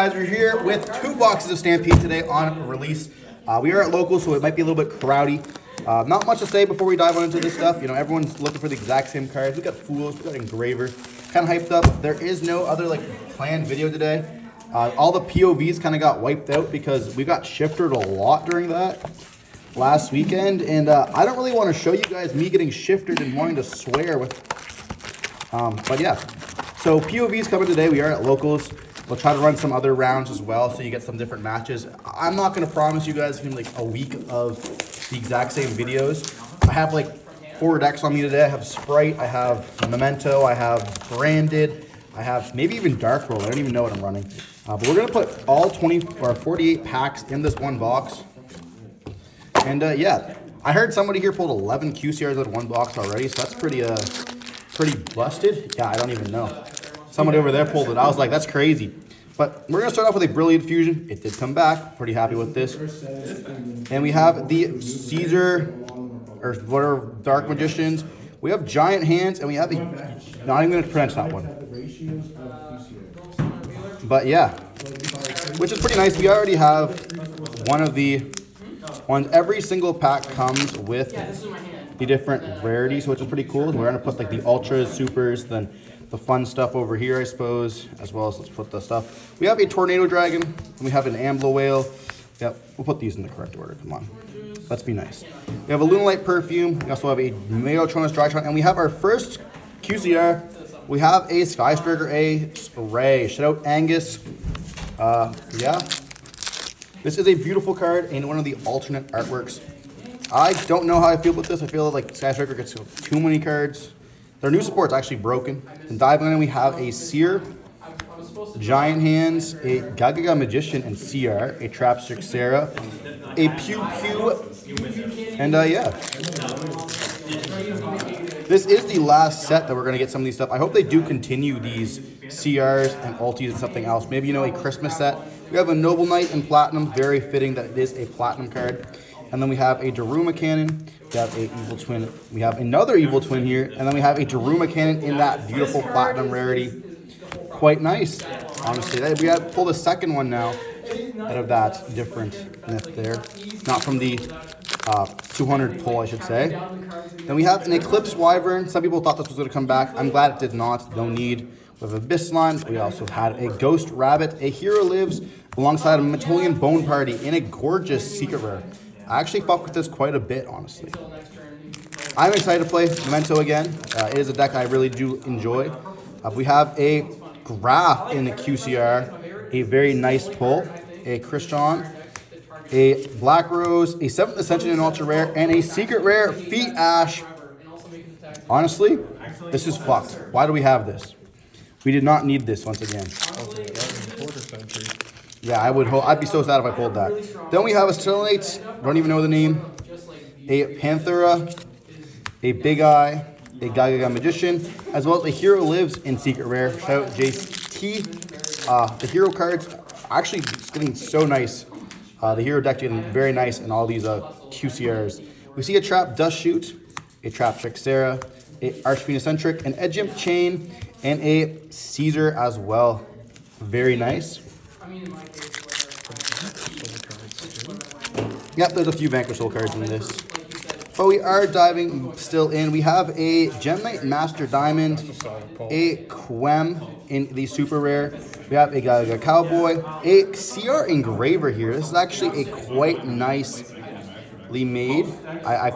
guys? We're here with 2 boxes of Stampede today on release. We are at local, so it might be a little bit crowdy. Not much to say before we dive on into this stuff. You know, everyone's looking for the exact same cards. We got Fools, we got Engraver. Kind of hyped up. There is no other planned video today. All the POVs kind of got wiped out because we got shifted a lot during that last weekend, and I don't really want to show you guys me getting shifted and wanting to swear with. But yeah, so POVs coming today. We are at locals. We'll try to run some other rounds as well, so you get some different matches. I'm not going to promise you guys a week of the exact same videos. I have 4 decks on me today. I have Sprite, I have Memento, I have Branded, I have maybe even Dark Roll. I don't even know what I'm running. But we're going to put all 48 packs in this one box. And yeah, I heard somebody here pulled 11 QCRs out of one box already, so that's pretty busted. Yeah, I don't even know. Somebody over there pulled it. I was like, that's crazy. But we're going to start off with a Brilliant Fusion. It did come back. Pretty happy with this. And we have the Caesar, or whatever, Dark Magicians. We have Giant Hands, and we have the... Not even going to pronounce that one. But yeah, which is pretty nice. We already have one of the ones. Every single pack comes with the different rarities, which is pretty cool. We're going to put the Ultras, Supers, then the fun stuff over here, I suppose, as well as let's put the stuff. We have a Tornado Dragon, and we have an Ambler Whale. Yeah, we'll put these in the correct order. Come on. Let's be nice. We have a Lunalight Perfume. We also have a Megatronus Drytron, and we have our first QCR. We have a Skystriker, a Ray. Shout out Angus. Yeah. This is a beautiful card and one of the alternate artworks. I don't know how I feel about this. I feel like Skystriker gets too many cards. Their new support's actually broken. And diving in, we have a Seer, Giant Hands, a Gagaga Magician and CR, a Trapstrick Sarah, a Pew Pew, and yeah. This is the last set that we're going to get some of these stuff. I hope they do continue these CRs and ultis and something else. Maybe, a Christmas set. We have a Noble Knight in Platinum. Very fitting that it is a Platinum card. And then we have a Daruma Cannon. We have a Evil Twin. We have another Evil Twin here. And then we have a Daruma Cannon in that beautiful Platinum rarity. Quite nice, honestly. We have pulled a second one now out of that different myth there. Not from the 200 pull, I should say. Then we have an Eclipse Wyvern. Some people thought this was going to come back. I'm glad it did not. No need. We have a Abyssline. We also had a Ghost Rabbit. A Hero Lives alongside a Metolian Bone Party in a gorgeous Secret Rare. I actually fuck with this quite a bit, honestly. I'm excited to play Memento again. It is a deck I really do enjoy. We have a Graph in the QCR. A very nice pull. A Christian. A Black Rose, a 7th Ascension in Ultra Rare, and a Secret Rare Feet Ash. Honestly, this is fucked. Why do we have this? We did not need this once again. Yeah, I'd be so sad if I pulled that. Then we have a Stellate, don't even know the name, a Panthera, a Big Eye, a Gagaga Magician, as well as a Hero Lives in Secret Rare. Shout out JT. The hero cards are actually getting so nice. The hero deck getting very nice in all these QCRs. We see a Trap Dust Shoot, a Trapstrick Sarah, a Archfiend Eccentric, an Edgimp Chain, and a Caesar as well. Very nice. Yep, there's a few Vanquish Soul cards in this. But we are diving still in. We have a Gem Knight Master Diamond, a Quem in the Super Rare. We have a Galaga Cowboy, a CR Engraver here. This is actually a quite nicely made. I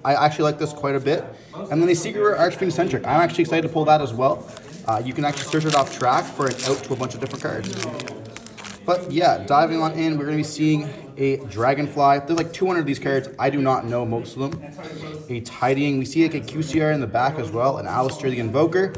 actually like this quite a bit. And then a Secret Rare Archfiend Eccentric. I'm actually excited to pull that as well. You can actually search it off track for an out to a bunch of different cards. But yeah, diving on in, we're going to be seeing a Dragonfly. There's 200 of these cards. I do not know most of them. A Tidying. We see a QCR in the back as well. An Alistair the Invoker.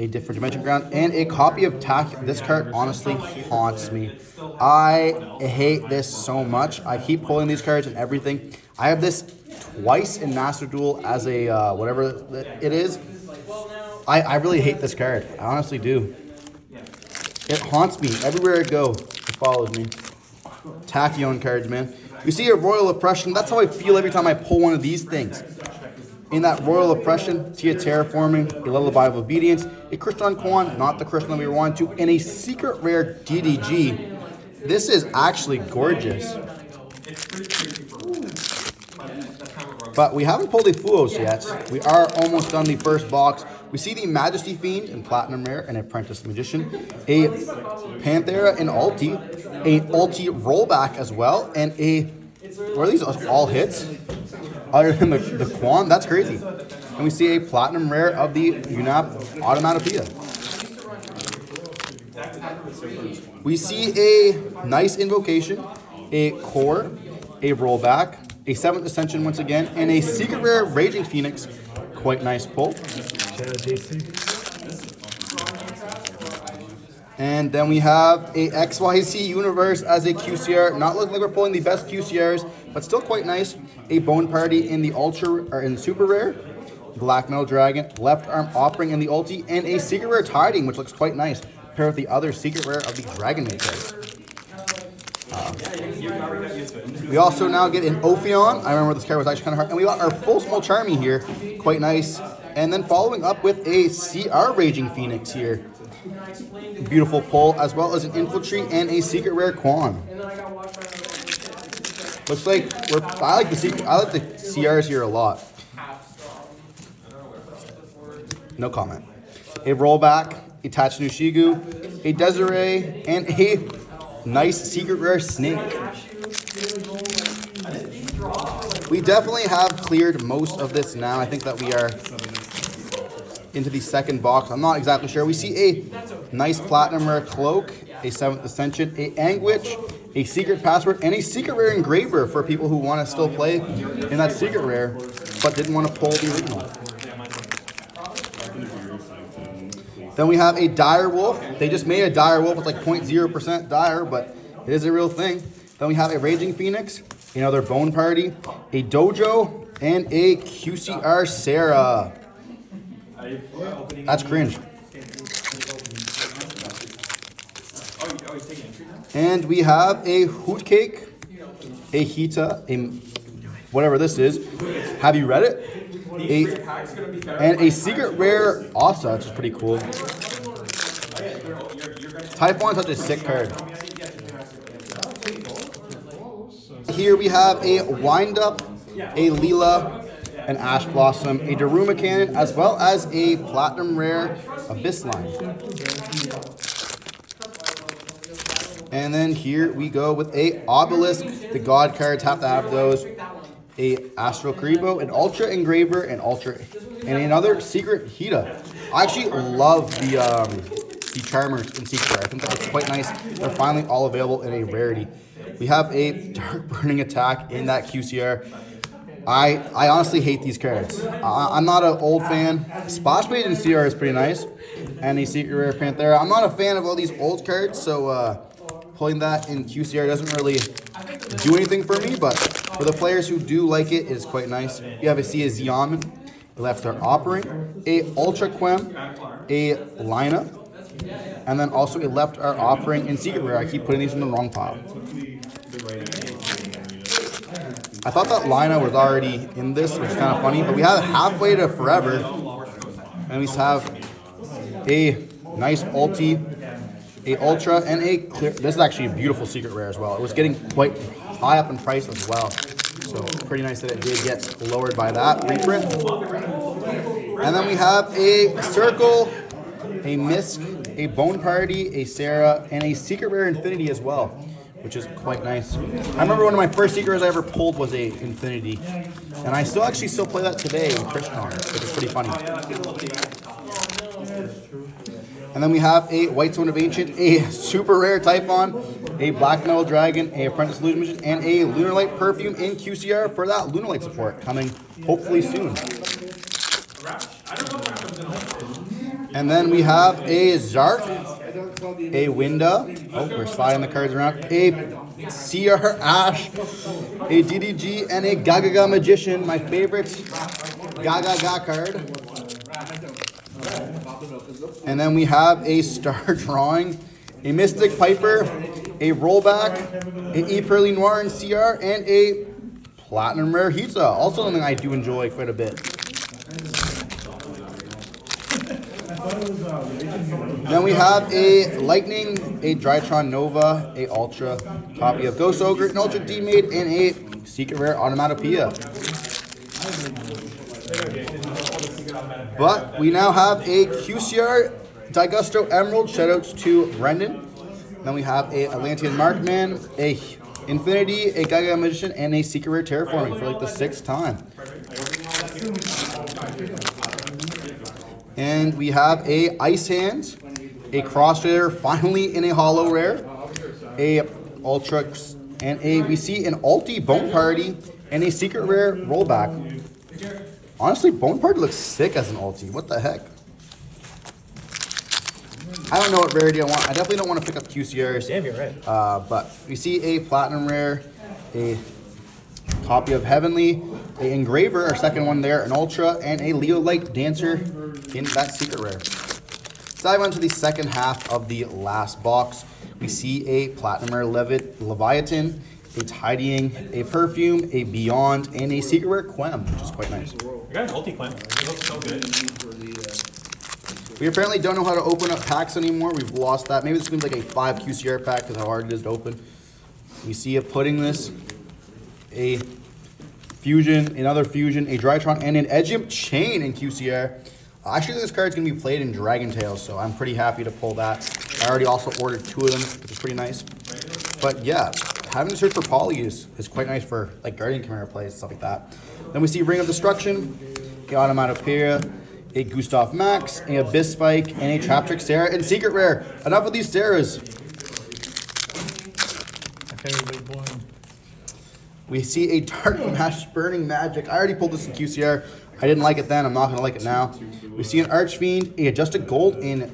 A Different Dimension Ground. And a copy of Tack. This card honestly haunts me. I hate this so much. I keep pulling these cards and everything. I have this twice in Master Duel as a whatever it is. I really hate this card. I honestly do. It haunts me everywhere I go. It follows me. Tachyon cards, man. You see a Royal Oppression. That's how I feel every time I pull one of these things. In that Royal Oppression, Tia Terraforming, a Lullaby of Obedience, a Christian Kwan, not the Christian that we were wanting to, and a Secret Rare DDG. This is actually gorgeous. But we haven't pulled a Fuos yet. We are almost done the first box. We see the Majesty Fiend in Platinum Rare, an Apprentice Magician, a Panthera in Ulti, a Ulti rollback as well, and a, what are these, all hits? Other than the Quan, that's crazy. And we see a Platinum Rare of the UNAP Automatopoeia. We see a nice Invocation, a Core, a Rollback, a 7th Ascension once again, and a Secret Rare Raging Phoenix. Quite nice pull. And then we have a XYZ Universe as a QCR. Not looking like we're pulling the best QCRs, but still quite nice. A Bone Party in the Ultra or in the Super Rare. Black Metal Dragon, Left Arm Offering in the Ulti, and a Secret Rare Tiding, which looks quite nice, paired with the other Secret Rare of the Dragon Maker. We also now get an Ophion. I remember this card was actually kind of hard. And we got our full small Charmy here. Quite nice. And then following up with a CR Raging Phoenix here. Beautiful pull, as well as an Infiltrate and a Secret Rare Quan. Looks like I like the CRs here a lot. No comment. A Rollback, a Tatsunu, a Desiree, and a nice Secret Rare Snake. We definitely have cleared most of this now. I think that we are into the second box. I'm not exactly sure. We see a nice Platinum Rare Cloak, a 7th Ascension, a Anguish, a Secret Password, and a Secret Rare Engraver for people who want to still play in that Secret Rare, but didn't want to pull the original. Then we have a Dire Wolf. They just made a Dire Wolf. It's like 0.0% Dire, but it is a real thing. Then we have a Raging Phoenix, another Bone Party, a Dojo, and a QCR Sarah. That's cringe. And we have a Hoot Cake, a Hita, a whatever this is. Have you read it? And a Secret Rare Asa, which is pretty cool. Typhon's such a sick card. Here we have a Wind Up, a Leela, an Ash Blossom, a Daruma Cannon, as well as a Platinum Rare Abyss Line. And then here we go with a Obelisk. The God cards have to have those. A Astral Karibo, an Ultra Engraver, and another Secret Hita. I actually love the Charmers in Secret Rare. I think that's quite nice. They're finally all available in a rarity. We have a Dark Burning Attack in that QCR. I honestly hate these cards. I'm not an old fan. Splash Page in CR is pretty nice. And a Secret Rare Panthera. I'm not a fan of all these old cards, so pulling that in QCR doesn't really do anything for me, but for the players who do like it, it is quite nice. You have a Ziaman, a Left Arm Offering, a Ultra Quem, a Lina, and then also a Left Arm Offering in Secret Rare. I keep putting these in the wrong pile. I thought that Lina was already in this, which is kind of funny, but we have halfway to Forever, and we have a nice Ulti, a Ultra, and a clear. This is actually a beautiful Secret Rare as well. It was getting quite high up in price as well, so pretty nice that it did get lowered by that reprint. And then we have a Circle, a Misk, a Bone Party, a Sarah, and a Secret Rare Infinity as well, which is quite nice. I remember one of my first Secret Rares I ever pulled was a Infinity, and I still play that today with Krishna, which is pretty funny. And then we have a White Stone of Ancient, a Super Rare Typhon, a Black Metal Dragon, a Apprentice Illusion Magician, and a Lunar Light Perfume in QCR for that Lunar Light support coming hopefully soon. And then we have a Zark, a Winda, we're sliding the cards around, a CR Ash, a DDG, and a Gagaga Magician, my favorite Gagaga card. And then we have a Star Drawing, a Mystic Piper, a Rollback, an E Pearly Noir in CR, and a Platinum Rare Hita. Also something I do enjoy quite a bit. Then we have a Lightning a Drytron Nova, a Ultra, copy of Ghost Ogre, an Ultra D-Made, and a Secret Rare Onomatopoeia. But we now have a QCR Digestro Emerald, shoutouts to Brendan. Then we have a Atlantean Markman, a Infinity, a Gaga Magician, and a Secret Rare Terraforming for like the 6th time. And we have a Ice Hand, a Cross Trader, finally in a Hollow Rare, a Ultra, and we see an Ulti Bone Party, and a Secret Rare Rollback. Honestly, Bone Party looks sick as an ulti. What the heck? I don't know what rarity I want. I definitely don't want to pick up QCRs. Damn, you're right. But we see a Platinum Rare, a copy of Heavenly, a Engraver, our second one there, an Ultra, and a Leolite Dancer in that Secret Rare. Let's dive into the second half of the last box. We see a Platinum Rare Leviathan, a Tidying, a Perfume, a Beyond, and a Secret Rare Quem, which is quite nice. I got an ulti Quem. It looks so good. We apparently don't know how to open up packs anymore. We've lost that. Maybe this is going to be like a 5 QCR pack because how hard it is to open. We see a Pudding this, a Fusion, another Fusion, a Drytron, and an Edgeimp Chain in QCR. Actually, this card's going to be played in Dragon Tales, so I'm pretty happy to pull that. I already also ordered 2 of them, which is pretty nice. But yeah, having to search for poly is quite nice for like Guardian Chimera plays, stuff like that. Then we see Ring of Destruction, a Onomatopoeia, a Gustav Max, an Abyss Spike, and a Traptrix Sarah, and Secret Rare. Enough of these Sarahs. We see a Dark Mash Burning Magic. I already pulled this in QCR. I didn't like it then. I'm not going to like it now. We see an Archfiend, a Adjusted Gold in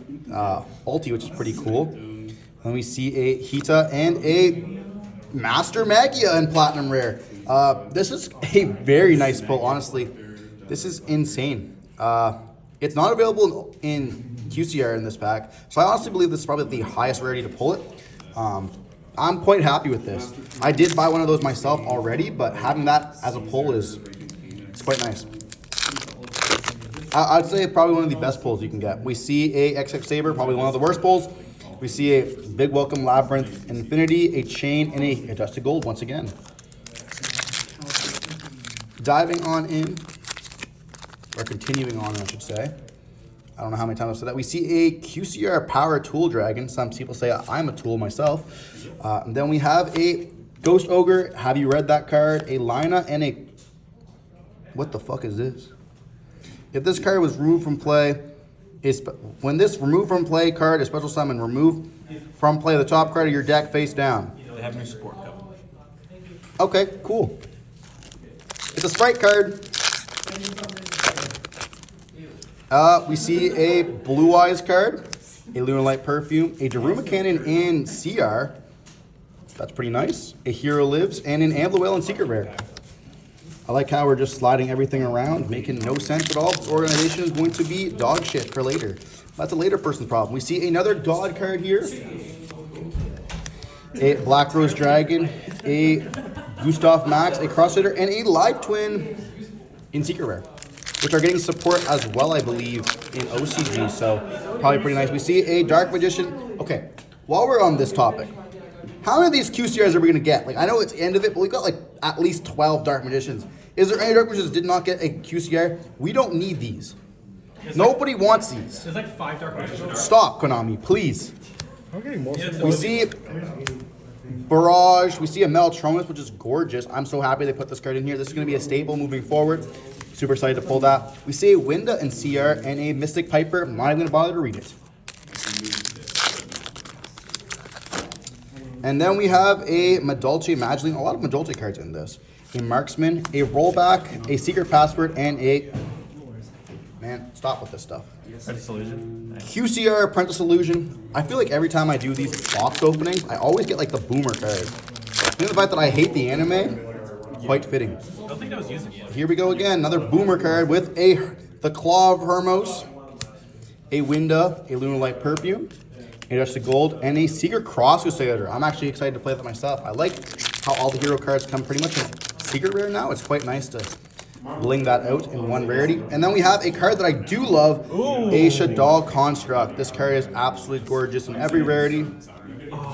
Ulti, which is pretty cool. Then we see a Hita and a Master Magia in Platinum Rare. This is a very nice pull, honestly. This is insane. It's not available in QCR in this pack, so I honestly believe this is probably the highest rarity to pull it. I'm quite happy with this. I did buy one of those myself already, but having that as a pull it's quite nice. I'd say probably one of the best pulls you can get. We see a XX Saber, probably one of the worst pulls. We see a Big Welcome Labyrinth Infinity, a Chain, and a Adjusted Gold once again. Diving on in, or continuing on, I should say. I don't know how many times I've said that. We see a QCR Power Tool Dragon. Some people say I'm a tool myself. And then we have a Ghost Ogre. Have you read that card? A Lina and a... What the fuck is this? If this card was removed from play, when this removed from play card is special summon, remove from play the top card of your deck face down. They have new support code. Okay, cool. It's a sprite card. We see a Blue Eyes card, a Lunalight Perfume, a Daruma Cannon in CR. That's pretty nice. A Hero Lives, and an Ambler in Secret Rare. I like how we're just sliding everything around, making no sense at all. This organization is going to be dog shit for later. That's a later person's problem. We see another God card here. A Black Rose Dragon, a Gustav Max, a Crossfitter, and a Live Twin in Secret Rare, which are getting support as well, I believe, in OCG, so probably pretty nice. We see a Dark Magician. Okay, while we're on this topic, how many of these QCRs are we going to get? Like, I know it's the end of it, but we've got like at least 12 Dark Magicians. Is there any Dark Magicians that did not get a QCR? We don't need these. Nobody wants these. There's like 5 Dark Magicians. Stop, Konami, please. I'm getting more. We see Barrage. We see a Meltromus, which is gorgeous. I'm so happy they put this card in here. This is going to be a staple moving forward. Super excited to pull that. We see a Winda and CR and a Mystic Piper. I'm not even going to bother to read it. And then we have a Madolche Magiling. A lot of Madolche cards in this. A Marksman, a Rollback, a Secret Password, and a... Man, stop with this stuff. Apprentice Illusion. Nice. QCR Apprentice Illusion. I feel like every time I do these box openings, I always get like the boomer card. And the fact that I hate the anime, quite fitting. I don't think I was using it. Here we go again, another boomer card with the Claw of Hermos, a Winda, a Lunalight Perfume, a Adjusted Gold, and a Secret Cross Crusader. I'm actually excited to play that myself. I like how all the hero cards come pretty much in Secret Rare now. It's quite nice to bling that out in one rarity. And then we have a card that I do love, a Shadal Construct. This card is absolutely gorgeous in every rarity.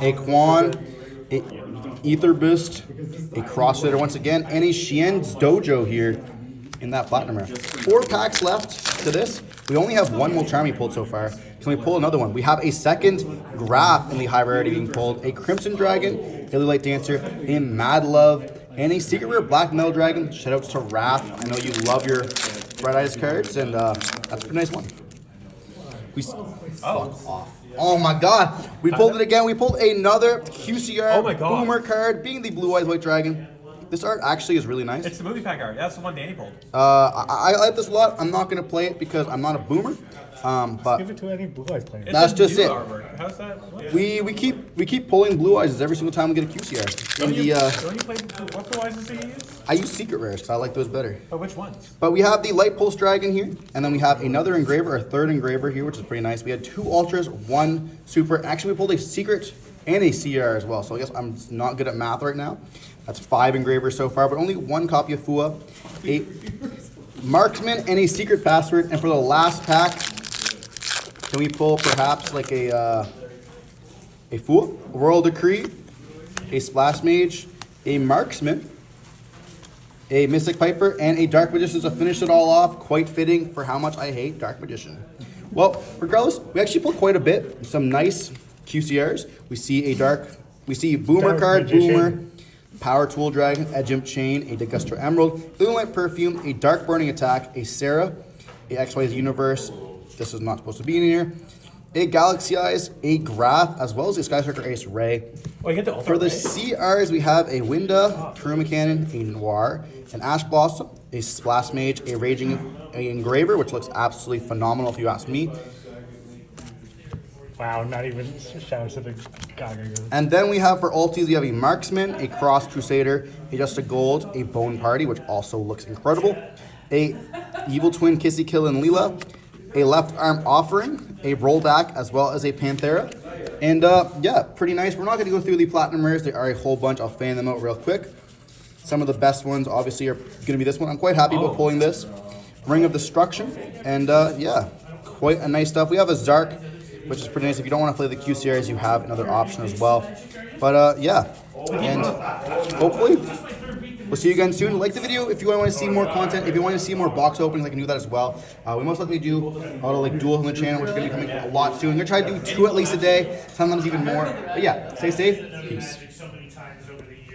A Quan, a Ether Boost, a Crossfitter once again, and a Xian's Dojo here in that platinum rare. 4 packs left to this. We only have one Moltrami pulled so far. Can we pull another one? We have a second Graph in the high rarity being pulled, a Crimson Dragon, a Lily Light Dancer, a Mad Love, and a Secret Rare Black Metal Dragon. Shoutouts to Wrath. I know you love your Bright Eyes cards, and that's a pretty nice one. Oh my god, we pulled it again. We pulled another QCR Boomer card, being the Blue Eyes White Dragon. This art actually is really nice. It's the movie pack art. That's the one Danny pulled. I like this a lot. I'm not going to play it because I'm not a boomer. But Give it to any Blue Eyes player. that's just it. Artwork. How's that? What? We keep pulling Blue Eyes every single time we get a QCR. Don't you play, what Blue Eyes do you use? I use Secret Rares because I like those better. Oh, which ones? But we have the Light Pulse Dragon here, and then we have another engraver, a third engraver here, which is pretty nice. We had 2 Ultras, 1 Super. Actually, we pulled a Secret and a CR as well, so I guess I'm not good at math right now. That's 5 engravers so far, but only 1 copy of Fua, a Marksman, and a Secret Password. And for the last pack, can we pull perhaps like a Fua, Royal Decree, a Splash Mage, a Marksman, a Mystic Piper, and a Dark Magician to finish it all off. Quite fitting for how much I hate Dark Magician. Well, regardless, we actually pulled quite a bit. Some nice QCRs. We see Boomer Dark card, Magician. Boomer, Power Tool Dragon, Edgimp Chain, a Digestro Emerald, Blue Light Perfume, a Dark Burning Attack, a Sarah, a XYZ Universe. This is not supposed to be in here. A Galaxy Eyes, a Graph, as well as a Sky Striker Ace Ray. Oh, you get the For the CRs, we have a Winda, Kuruma Cannon, a Noir, an Ash Blossom, a Splash Mage, a Raging Engraver, which looks absolutely phenomenal if you ask me. Wow, not even shouts at the Gaga. And then we have for ultis, we have a Marksman, a Cross Crusader, a Just a Gold, a Bone Party, which also looks incredible, a Evil Twin Kissy Kill and Leela, a Left Arm Offering, a Rollback, as well as a Panthera. And yeah, pretty nice. We're not going to go through the Platinum Rares. There are a whole bunch. I'll fan them out real quick. Some of the best ones, obviously, are going to be this one. I'm quite happy about pulling this. Ring of Destruction. And yeah, quite a nice stuff. We have a Zark, which is pretty nice. If you don't want to play the QCRs, you have another option as well. But yeah, and hopefully we'll see you again soon. Like the video if you want to see more content. If you want to see more box openings, I can do that as well. We most likely do a lot of like duels on the channel, which are going to be coming a lot soon. I'm going to try to do 2 at least a day, sometimes even more. But yeah, stay safe. Peace.